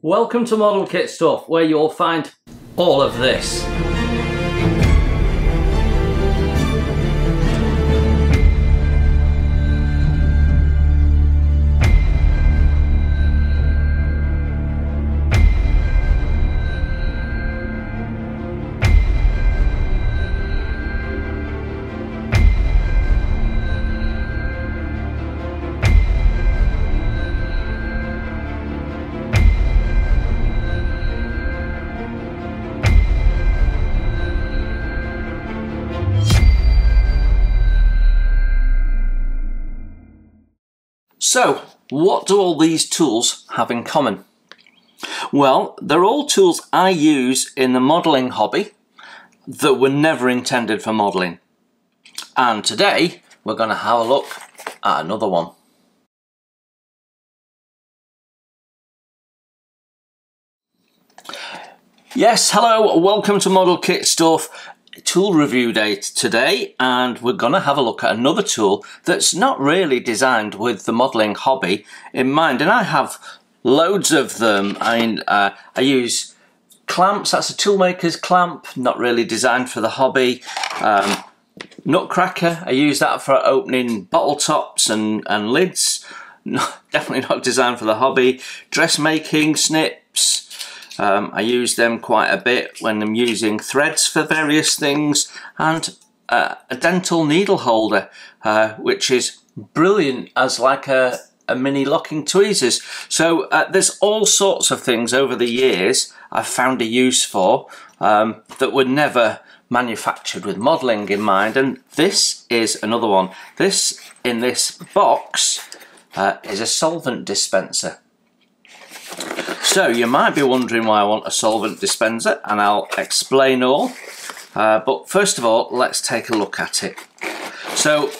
Welcome to Model Kit Stuff, where you'll find all of this. So, what do all these tools have in common? Well, they're all tools I use in the modelling hobby that were never intended for modelling. And today, we're going to have a look at another one. Yes, hello, welcome to Model Kit Stuff. Tool review day today, and we're going to have a look at another tool that's not really designed with the modelling hobby in mind, and I have loads of them. I use clamps. That's a toolmaker's clamp, not really designed for the hobby. Nutcracker, I use that for opening bottle tops and lids. Definitely not designed for the hobby. Dressmaking snips, I use them quite a bit when I'm using threads for various things, and a dental needle holder, which is brilliant as like a mini locking tweezers. So there's all sorts of things over the years I've found a use for that were never manufactured with modelling in mind, and this is another one. This in this box is a solvent dispenser. So you might be wondering why I want a solvent dispenser, and I'll explain all. But first of all, let's take a look at it. So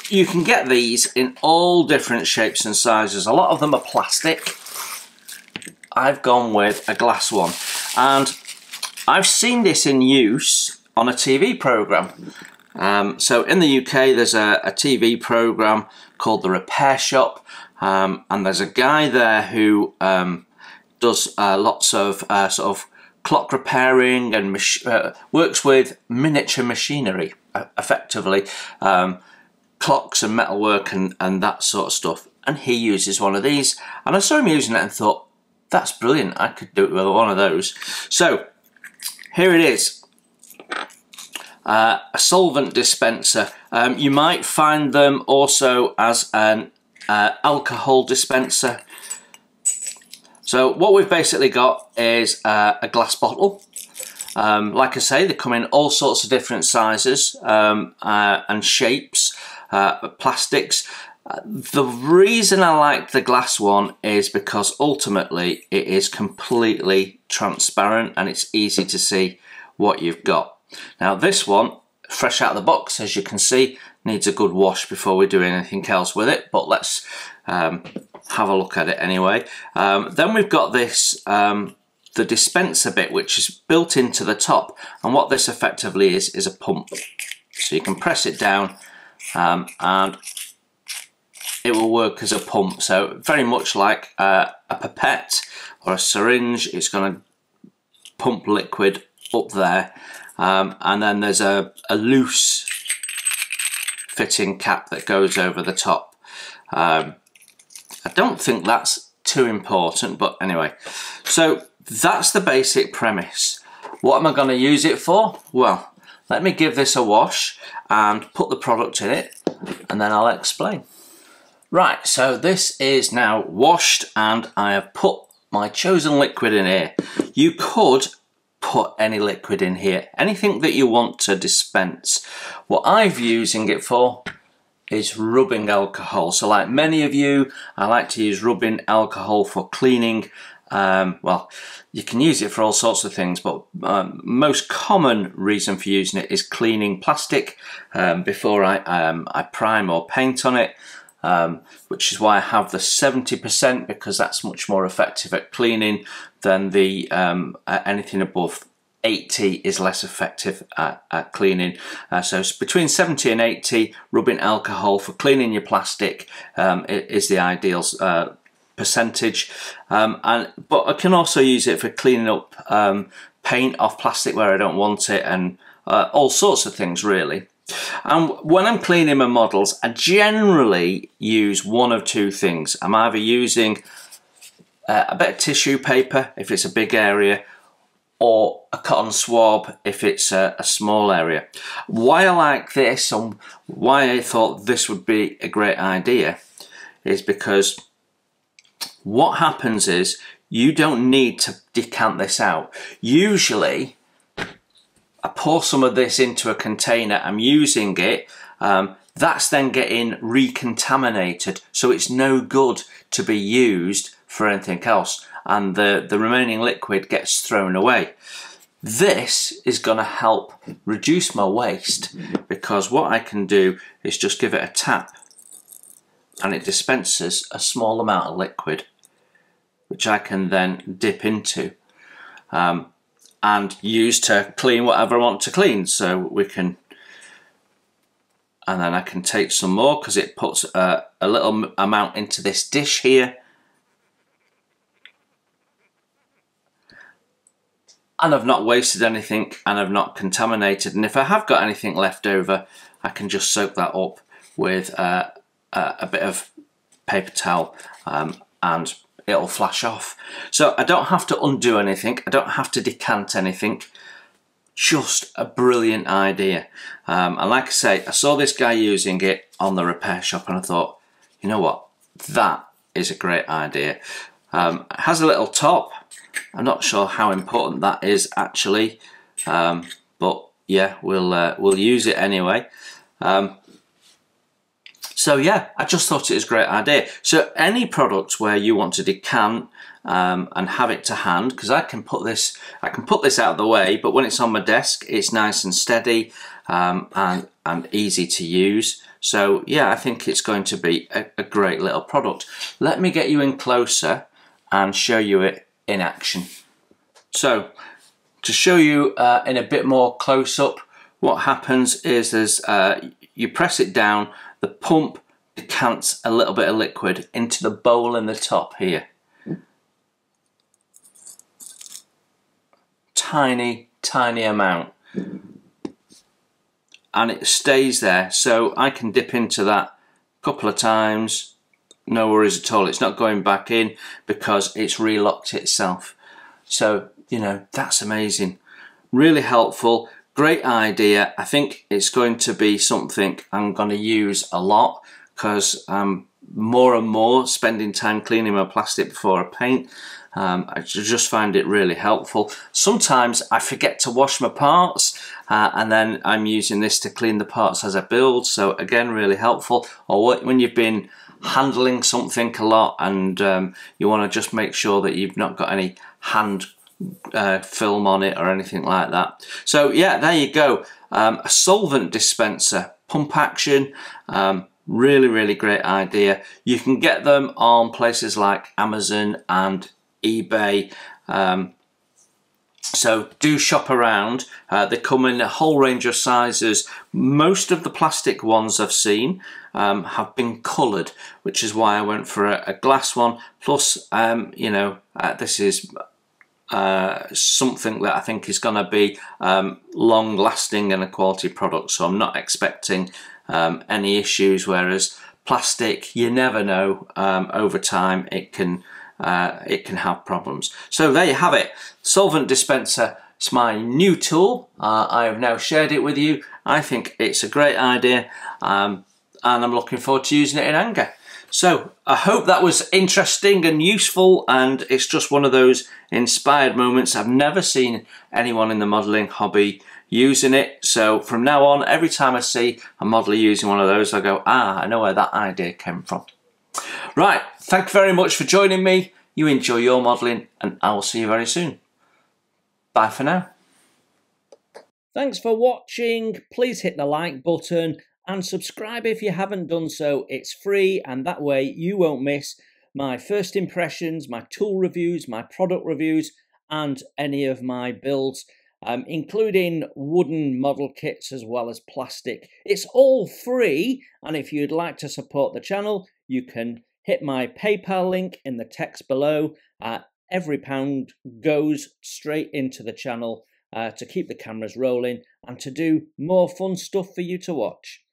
you can get these in all different shapes and sizes. A lot of them are plastic. I've gone with a glass one, and I've seen this in use on a TV programme. So in the UK there's a TV programme called The Repair Shop, and there's a guy there who does lots of sort of clock repairing and works with miniature machinery, effectively, clocks and metalwork and that sort of stuff. And he uses one of these, and I saw him using it and thought, that's brilliant, I could do it with one of those. So here it is, a solvent dispenser. You might find them also as an alcohol dispenser. So what we've basically got is a glass bottle. Like I say, they come in all sorts of different sizes and shapes, plastics. The reason I like the glass one is because ultimately it is completely transparent and it's easy to see what you've got. Now this one, fresh out of the box, as you can see, needs a good wash before we do anything else with it, but let's have a look at it anyway. Then we've got this, the dispenser bit, which is built into the top, and what this effectively is a pump. So you can press it down and it will work as a pump. So very much like a pipette or a syringe, it's going to pump liquid up there, and then there's a loose fitting cap that goes over the top. I don't think that's too important, but anyway. So that's the basic premise. What am I going to use it for? Well, let me give this a wash and put the product in it, and then I'll explain. Right, so this is now washed and I have put my chosen liquid in here. You could put any liquid in here, anything that you want to dispense. What I'm using it for is rubbing alcohol. So like many of you, I like to use rubbing alcohol for cleaning. Well, you can use it for all sorts of things, but most common reason for using it is cleaning plastic before I prime or paint on it, which is why I have the 70%, because that's much more effective at cleaning than the anything above 80 is less effective at cleaning. So it's between 70 and 80, rubbing alcohol for cleaning your plastic is the ideal percentage, but I can also use it for cleaning up paint off plastic where I don't want it, and all sorts of things really. And when I'm cleaning my models, I generally use one of two things. I'm either using a bit of tissue paper if it's a big area, or a cotton swab if it's a small area. Why I like this and why I thought this would be a great idea is because what happens is you don't need to decant this out. Usually I pour some of this into a container, I'm using it, that's then getting recontaminated, so it's no good to be used for anything else, and the remaining liquid gets thrown away. This is going to help reduce my waste, because what I can do is just give it a tap and it dispenses a small amount of liquid which I can then dip into and use to clean whatever I want to clean. So we can, and then I can take some more because it puts a little amount into this dish here. And I've not wasted anything, and I've not contaminated. And if I have got anything left over, I can just soak that up with a bit of paper towel and it'll flash off. So I don't have to undo anything, I don't have to decant anything. Just a brilliant idea. And like I say, I saw this guy using it on the repair shop and I thought, you know what, that is a great idea. It has a little top. I'm not sure how important that is actually, but yeah, we'll use it anyway. So yeah, I just thought it was a great idea. So any product where you want to decant and have it to hand, because I can put this out of the way, but when it's on my desk, it's nice and steady and easy to use. So yeah, I think it's going to be a great little product. Let me get you in closer and show you it in action. So to show you in a bit more close up, what happens is you press it down, the pump decants a little bit of liquid into the bowl in the top here. Tiny amount, and it stays there, so I can dip into that a couple of times, no worries at all. It's not going back in because it's relocked itself. So you know, that's amazing, really helpful, great idea. I think it's going to be something I'm going to use a lot, because more and more spending time cleaning my plastic before I paint. I just find it really helpful. Sometimes I forget to wash my parts and then I'm using this to clean the parts as I build, so again, really helpful. Or when you've been handling something a lot and you want to just make sure that you've not got any hand film on it or anything like that. So yeah, there you go, a solvent dispenser, pump action. Really great idea. You can get them on places like Amazon and eBay, so do shop around. They come in a whole range of sizes. Most of the plastic ones I've seen have been coloured, which is why I went for a glass one. Plus you know, this is something that I think is going to be long lasting and a quality product, so I'm not expecting any issues, whereas plastic, you never know, over time it can have problems. So there you have it, solvent dispenser. It's my new tool. I have now shared it with you. I think it's a great idea, and I'm looking forward to using it in anger. So I hope that was interesting and useful, and it's just one of those inspired moments. I've never seen anyone in the modelling hobby using it, so from now on, every time I see a modeller using one of those, I go, ah, I know where that idea came from. Right, thank you very much for joining me. You enjoy your modelling, and I will see you very soon. Bye for now. Thanks for watching. Please hit the like button and subscribe if you haven't done so. It's free, and that way you won't miss my first impressions, my tool reviews, my product reviews, and any of my builds, including wooden model kits as well as plastic. It's all free, and if you'd like to support the channel, you can hit my PayPal link in the text below. Every pound goes straight into the channel to keep the cameras rolling and to do more fun stuff for you to watch.